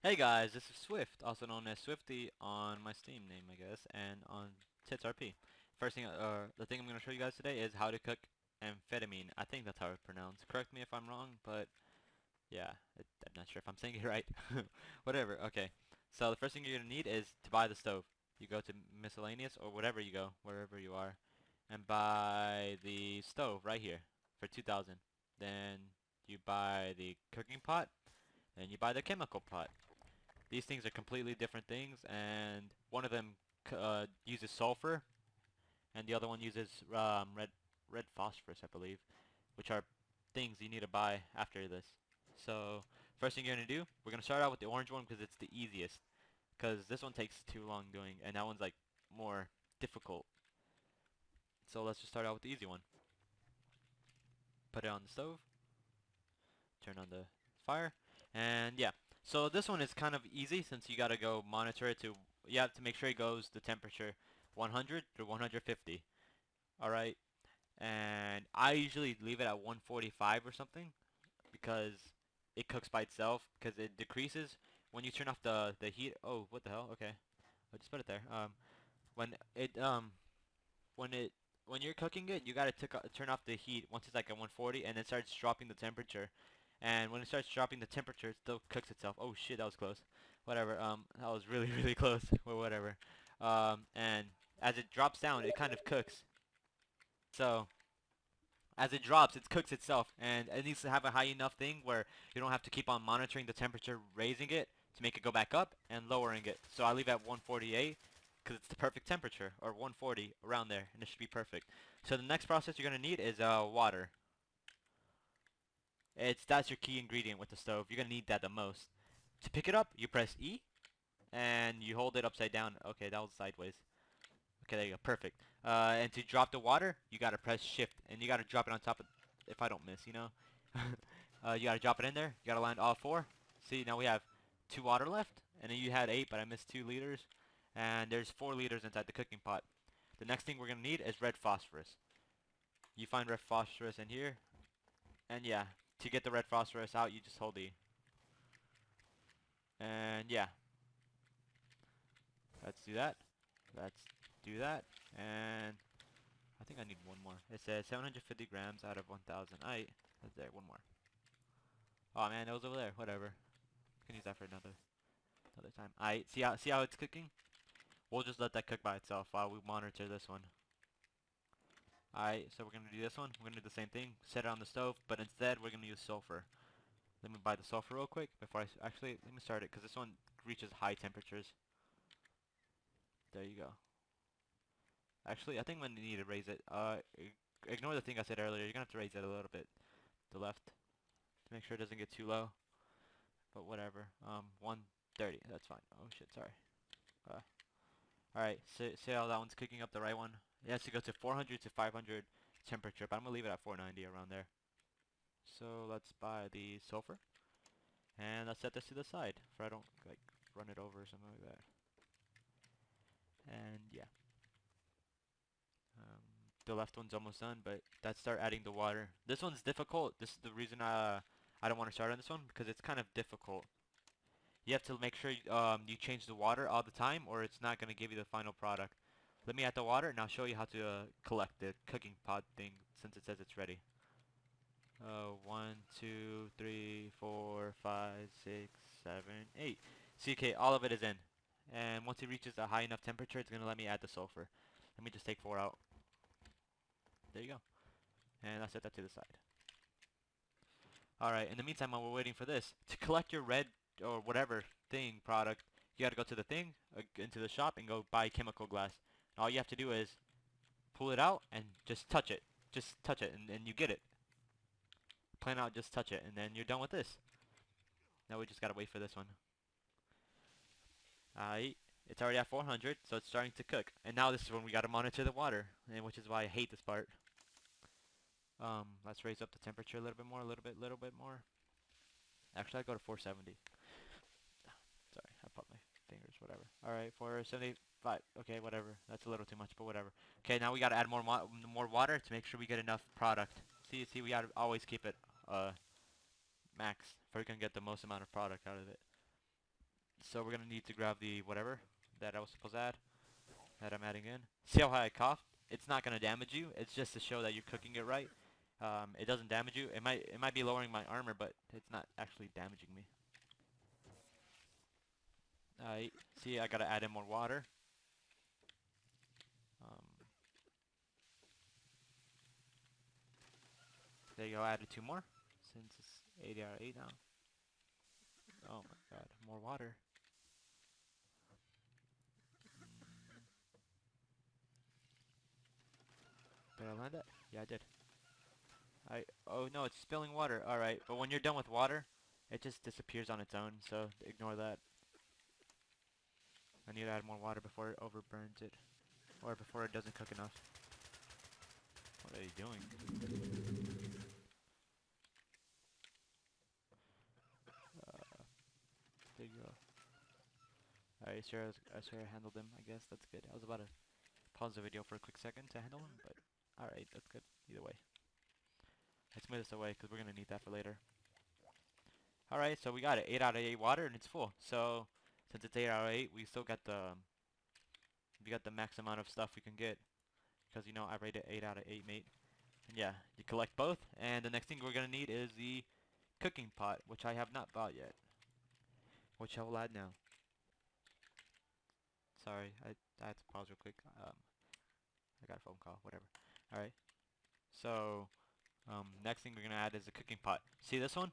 Hey guys, this is Swift, also known as Swifty on my Steam name, I guess, and on TitsRP. First thing, the thing I'm going to show you guys today is how to cook amphetamine. I think that's how it's pronounced. Correct me if I'm wrong, but yeah, I'm not sure if I'm saying it right. Whatever, okay. So the first thing you're going to need is to buy the stove. You go to miscellaneous or whatever you go, wherever you are, and buy the stove right here for 2,000. Then you buy the cooking pot, then you buy the chemical pot. These things are completely different things, and one of them uses sulfur, and the other one uses red phosphorus, I believe, which are things you need to buy after this. So first thing you're gonna do, we're gonna start out with the orange one because it's the easiest. Because this one takes too long doing, and that one's like more difficult. So let's just start out with the easy one. Put it on the stove. Turn on the fire, and yeah. So this one is kind of easy since you gotta go monitor it to, you have to make sure it goes the temperature 100 to 150. Alright, and I usually leave it at 145 or something because it cooks by itself because it decreases when you turn off the heat. Oh, what the hell? Okay, I'll just put it there. When it when it when you're cooking it, you gotta turn off the heat once it's like at 140, and it starts dropping the temperature. And when it starts dropping the temperature, it still cooks itself. Oh shit, that was close. Whatever. That was really really close. Well, whatever. And as it drops down, it kind of cooks. So as it drops, it cooks itself, and it needs to have a high enough thing where you don't have to keep on monitoring the temperature, raising it to make it go back up and lowering it. So I leave it at 148 because it's the perfect temperature, or 140 around there, and it should be perfect. So the next process you're gonna need is water. That's your key ingredient with the stove. You're gonna need that the most. To pick it up, you press E and you hold it upside down. Okay, that was sideways. Okay, there you go. Perfect. And to drop the water, you gotta press shift, and you gotta drop it on top of, if I don't miss, you know? You gotta drop it in there. You gotta land all four. See, now we have 2 water left, and then you had 8, but I missed 2 liters. And there's 4 liters inside the cooking pot. The next thing we're gonna need is red phosphorus. You find red phosphorus in here, and yeah, to get the red phosphorus out, you just hold E. And yeah, let's do that. Let's do that, and I think I need one more. It says 750 grams out of 1,000. Alright, that's there. One more. Oh man, it was over there. Whatever. Can use that for another time. Alright, see how it's cooking? We'll just let that cook by itself while we monitor this one. Alright, so we're gonna do this one. We're gonna do the same thing. Set it on the stove, but instead we're gonna use sulfur. Let me buy the sulfur real quick before actually let me start it because this one reaches high temperatures. There you go. Actually, I think we need to raise it. Ignore the thing I said earlier. You're gonna have to raise it a little bit. The left. To make sure it doesn't get too low. But whatever. 130. That's fine. Oh shit, sorry. Alright, see how that one's cooking up the right one? It has to go to 400 to 500 temperature, but I'm gonna leave it at 490 around there. So let's buy the sulfur. And let's set this to the side, for I don't like run it over or something like that. And yeah. The left one's almost done, but let's start adding the water. This one's difficult. This is the reason I don't want to start on this one, because it's kind of difficult. You have to make sure you change the water all the time, or it's not going to give you the final product. Let me add the water, and I'll show you how to collect the cooking pot thing, since it says it's ready. 1, 2, 3, 4, 5, 6, 7, 8. See, okay, all of it is in. And once it reaches a high enough temperature, it's going to let me add the sulfur. Let me just take 4 out. There you go. And I'll set that to the side. Alright, in the meantime, while we're waiting for this, to collect your red or whatever thing product, you gotta go to the thing, into the shop, and go buy chemical glass. And all you have to do is pull it out and just touch it. Just touch it, and you get it. Plain out, just touch it, and then you're done with this. Now we just gotta wait for this one. Alright, it's already at 400, so it's starting to cook. And now this is when we gotta monitor the water, and which is why I hate this part. Let's raise up the temperature a little bit more, a little bit more. Actually, I go to 470. Sorry, I popped my fingers, whatever. Alright, 475. Okay, whatever. That's a little too much, but whatever. Okay, now we gotta add more water to make sure we get enough product. See, we gotta always keep it, max, for we can get the most amount of product out of it. So we're gonna need to grab the whatever that I was supposed to add, that I'm adding in. See how high I coughed? It's not gonna damage you. It's just to show that you're cooking it right. It doesn't damage you. It might be lowering my armor, but it's not actually damaging me. See, I gotta add in more water. Um, there you go. I added 2 more since it's 80 out of 8 now. Oh my god, more water. Did I land it? Yeah, I did. Oh no, it's spilling water. Alright, but when you're done with water, it just disappears on its own, so ignore that. I need to add more water before it overburns it. Or before it doesn't cook enough. What are you doing? There you go. Alright, sure I handled him, I guess. That's good. I was about to pause the video for a quick second to handle him, but alright, that's good. Either way. Let's move this away, because we're going to need that for later. Alright, so we got it. 8 out of 8 water, and it's full. So, since it's 8 out of 8, we still got the max amount of stuff we can get. Because, you know, I rated 8 out of 8, mate. And yeah, you collect both, and the next thing we're going to need is the cooking pot, which I have not bought yet. Which I will add now. Sorry, I had to pause real quick. I got a phone call, whatever. Alright, so, next thing we're going to add is the cooking pot. See this one?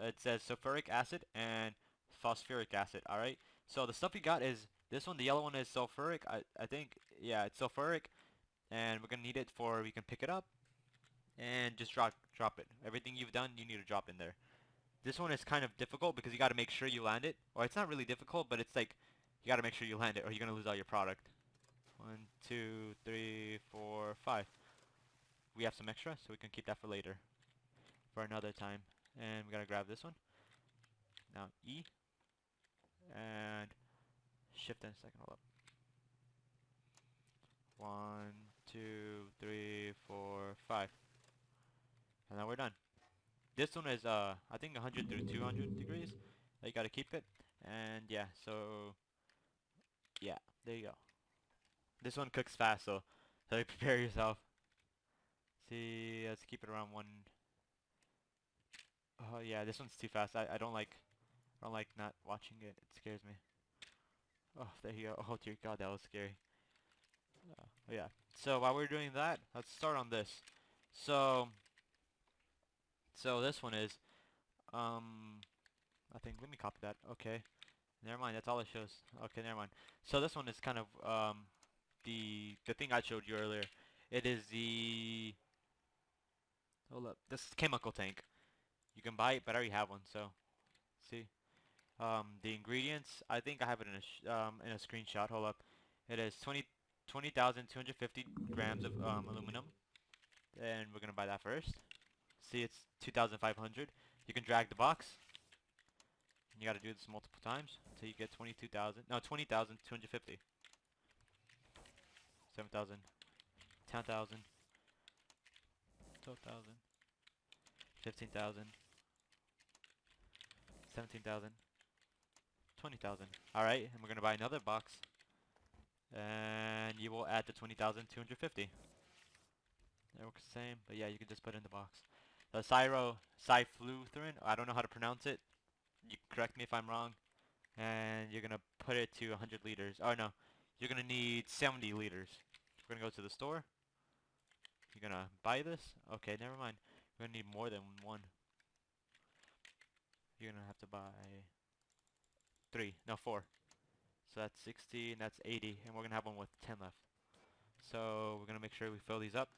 It says sulfuric acid and phosphoric acid, alright? So the stuff we got is, this one, the yellow one is sulfuric, I think, yeah, it's sulfuric, and we're going to need it for, we can pick it up, and just drop it. Everything you've done, you need to drop in there. This one is kind of difficult because you got to make sure you land it, or it's not really difficult, but it's like, you got to make sure you land it, or you're going to lose all your product. 1, 2, 3, 4, 5. We have some extra, so we can keep that for later, for another time. And we gotta grab this one. Now E, and shift in a second, hold up. 1, 2, 3, 4, 5. And now we're done. This one is, I think 100 through 200 degrees. You gotta keep it. And yeah, so, yeah, there you go. This one cooks fast, so prepare yourself. See, let's keep it around 1. Oh yeah, this one's too fast. I don't like not watching it. It scares me. Oh, there you go. Oh dear God, that was scary. Yeah. So while we're doing that, let's start on this. So this one is, I think, let me copy that. Okay. Never mind, that's all it shows. Okay, never mind. So this one is kind of, the thing I showed you earlier. It is the, hold up, this is chemical tank. You can buy it, but I already have one, so, see. The ingredients, I think I have it in a screenshot. Hold up. It is 20,250 grams of aluminum, and we're gonna buy that first. See, it's 2,500. You can drag the box. You gotta do this multiple times until you get 22,000. No, 20,250. 7,000. 10,000. 12,000. 15,000. 17,000. 20,000. Alright, and we're gonna buy another box. And you will add the 20,250. That works the same, but yeah, you can just put it in the box. The cyfluthrin, I don't know how to pronounce it. You correct me if I'm wrong. And you're gonna put it to 100 liters. Oh no, you're gonna need 70 liters. We're gonna go to the store. You're gonna buy this? Okay, never mind. We're gonna need more than one. You're gonna have to buy 3, no 4. So that's 60, and that's 80, and we're gonna have one with 10 left. So we're gonna make sure we fill these up.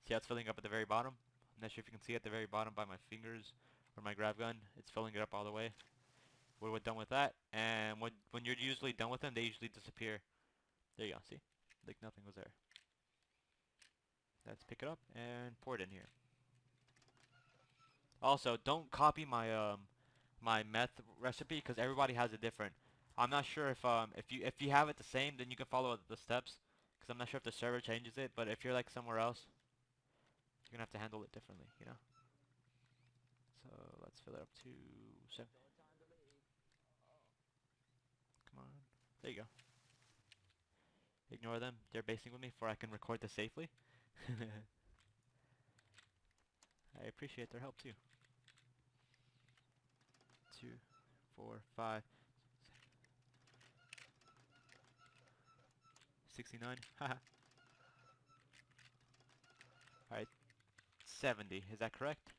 See how it's filling up at the very bottom? I'm not sure if you can see at the very bottom by my fingers or my grab gun. It's filling it up all the way. We're done with that, and when you're usually done with them, they usually disappear. There you go, see? Like nothing was there. Let's pick it up and pour it in here. Also, don't copy my my meth recipe because everybody has it different. I'm not sure if you have it the same, then you can follow the steps. Because I'm not sure if the server changes it, but if you're like somewhere else, you're gonna have to handle it differently, you know. So let's fill it up to 7. There you go. Ignore them. They're basing with me before I can record this safely. I appreciate their help too. 2, 4, 5, 69. Haha. Alright, 70. Is that correct?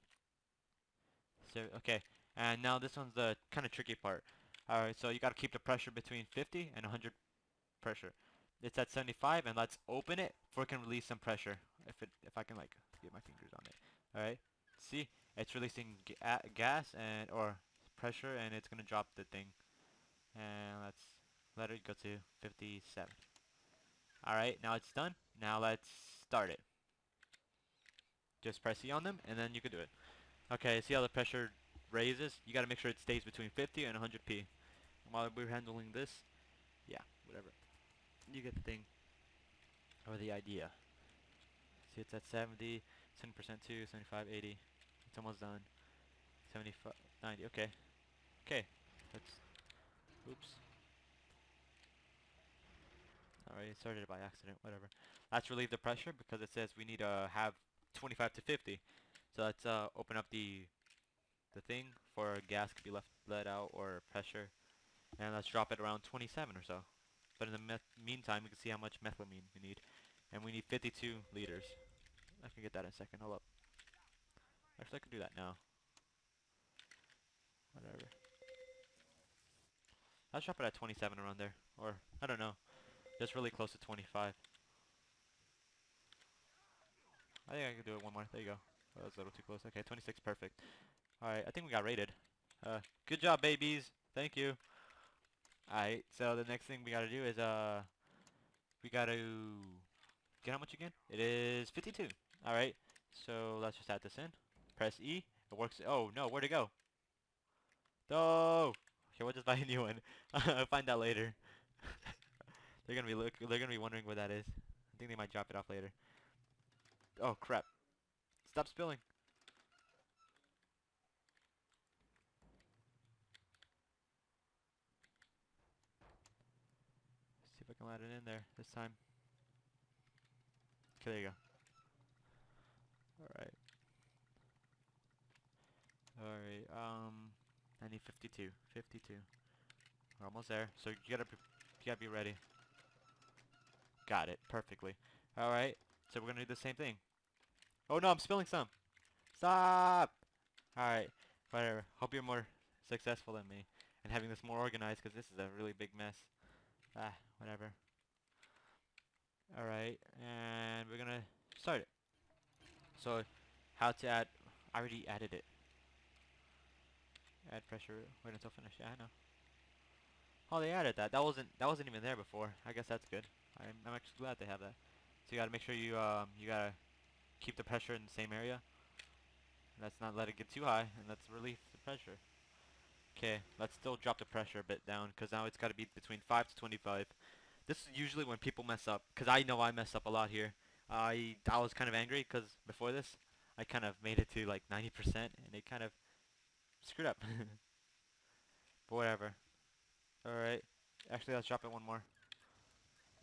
So, okay. And now this one's the kind of tricky part. Alright, so you gotta keep the pressure between 50 and 100 pressure. It's at 75, and let's open it before it can release some pressure. If I can like get my fingers on it. Alright, see, it's releasing gas and or pressure, and it's gonna drop the thing. And let's let it go to 57. Alright, now it's done. Now let's start it. Just press E on them, and then you can do it. Okay, see how the pressure raises? You gotta make sure it stays between 50 and 100 p. While we're handling this, yeah, whatever. You get the thing, or the idea. See, it's at 70, 7% too, 75, 80. It's almost done. 75, 90, okay. Okay, let's, oops. Alright, it started by accident, whatever. Let's relieve the pressure because it says we need to have 25 to 50. So let's open up the thing for gas could be let out or pressure. And let's drop it around 27 or so. But in the meantime, we can see how much methylamine we need. And we need 52 liters. I can get that in a second. Hold up. Actually, I can do that now. Whatever. Let's drop it at 27 around there. Or, I don't know. Just really close to 25. I think I can do it one more. There you go. Oh, that was a little too close. Okay, 26, perfect. Alright, I think we got rated. Good job, babies. Thank you. Alright, so the next thing we gotta do is, we gotta get how much again? It is 52. Alright, so let's just add this in. Press E. It works. Oh, no, where'd it go? No! Okay, we'll just buy a new one. I'll find out later. They're gonna be wondering where that is. I think they might drop it off later. Oh, crap. Stop spilling. See if I can add it in there this time. Okay, there you go. Alright. Alright, I need 52. 52. We're almost there. So you gotta be ready. Got it. Perfectly. Alright. So we're gonna do the same thing. Oh no, I'm spilling some. Stop! Alright. Whatever. Hope you're more successful than me. And having this more organized, because this is a really big mess. Ah, whatever. Alright. And we're gonna start it. So, how to add... I already added it. Add pressure. Wait until finish. Yeah, I know. Oh, they added that. That wasn't even there before. I guess that's good. I'm actually glad they have that. So you gotta make sure you gotta keep the pressure in the same area. Let's not let it get too high, and let's relieve the pressure. Okay, let's still drop the pressure a bit down, because now it's gotta be between 5 to 25. This is usually when people mess up, because I know I mess up a lot here. I was kind of angry, because before this, I kind of made it to like 90%, and it kind of screwed up. But whatever. Alright. Actually, let's drop it one more.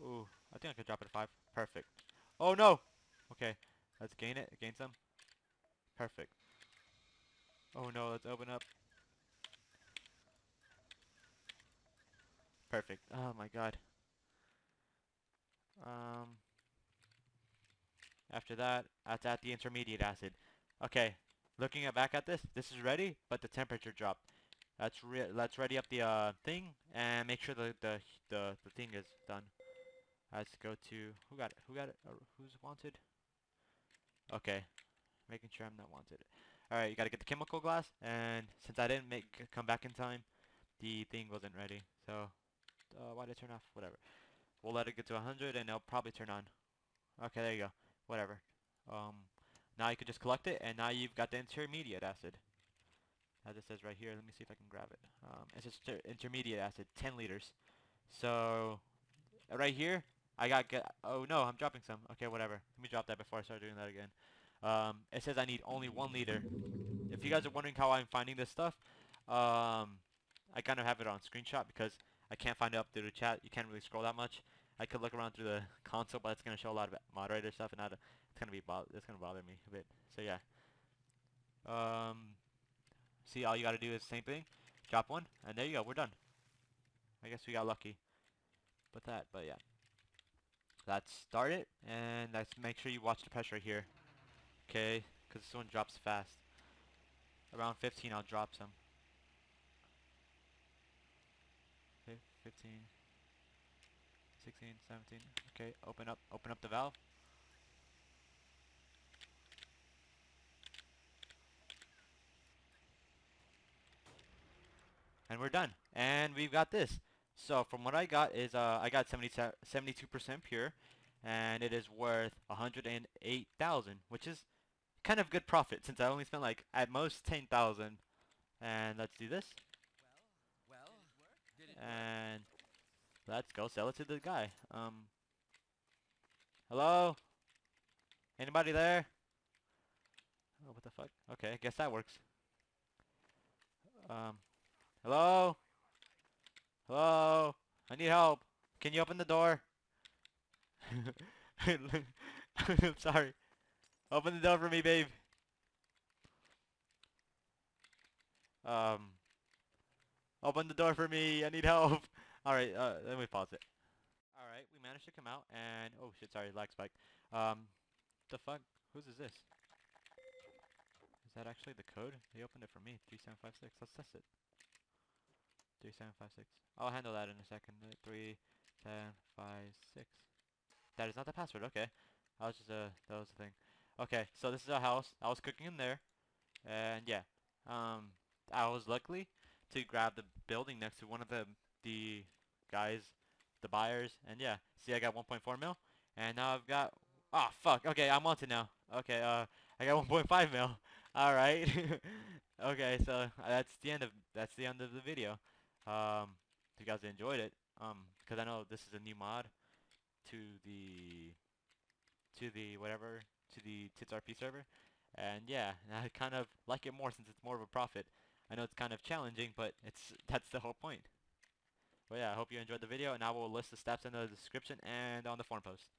Ooh, I think I could drop it to 5. Perfect. Oh no! Okay, let's gain it. Gain some. Perfect. Oh no, let's open up. Perfect. Oh my god. After that, let's add the intermediate acid. Okay, looking back at this, this is ready, but the temperature dropped. Let's ready up the thing and make sure the thing is done. Let's go to who got it? Who got it? Or who's wanted? Okay, making sure I'm not wanted. All right, you gotta get the chemical glass, and since I didn't come back in time, the thing wasn't ready. So why did it turn off? Whatever. We'll let it get to 100, and it'll probably turn on. Okay, there you go. Whatever. Now you can just collect it, and now you've got the intermediate acid. As it says right here, let me see if I can grab it. It says intermediate acid, 10 liters. So, right here, oh no, I'm dropping some. Okay, whatever. Let me drop that before I start doing that again. It says I need only 1 liter. If you guys are wondering how I'm finding this stuff, I kind of have it on screenshot because I can't find it up through the chat. You can't really scroll that much. I could look around through the console, but it's gonna show a lot of moderator stuff, and it's gonna bother me a bit. So yeah. See, all you gotta do is the same thing. Drop one, and there you go. We're done. I guess we got lucky with that, but yeah. Let's start it, and let's make sure you watch the pressure here. Okay, because this one drops fast. Around 15, I'll drop some. Okay, 15, 16, 17. Okay, open up the valve. And we're done. And we've got this. So from what I got is I got 72% pure, and it is worth 108,000, which is kind of good profit since I only spent like at most 10,000. And let's do this. And let's go sell it to the guy. Hello? Anybody there? Oh, what the fuck? Okay, I guess that works. Hello? Hello? I need help. Can you open the door? I'm sorry. Open the door for me, babe. Um, Open the door for me. I need help. Alright, let me pause it. Alright, we managed to come out and... Oh shit, sorry, lag spike. The fuck? Whose is this? Is that actually the code? They opened it for me. 3756. Let's test it. 3756. I'll handle that in a second. 3756. That is not the password. Okay. I was just that was the thing. Okay, so this is our house. I was cooking in there, and yeah, I was lucky to grab the building next to one of the guys, the buyers, and yeah. See, I got 1.4 mil, and now I've got. Oh fuck. Okay, I'm on to now. Okay, I got 1.5 mil. All right. Okay, so that's the end of the video. If you guys enjoyed it, because I know this is a new mod to the whatever, to the TitsRP server, and yeah, I kind of like it more since it's more of a profit. I know it's kind of challenging, but that's the whole point. But yeah, I hope you enjoyed the video, and I will list the steps in the description and on the forum post.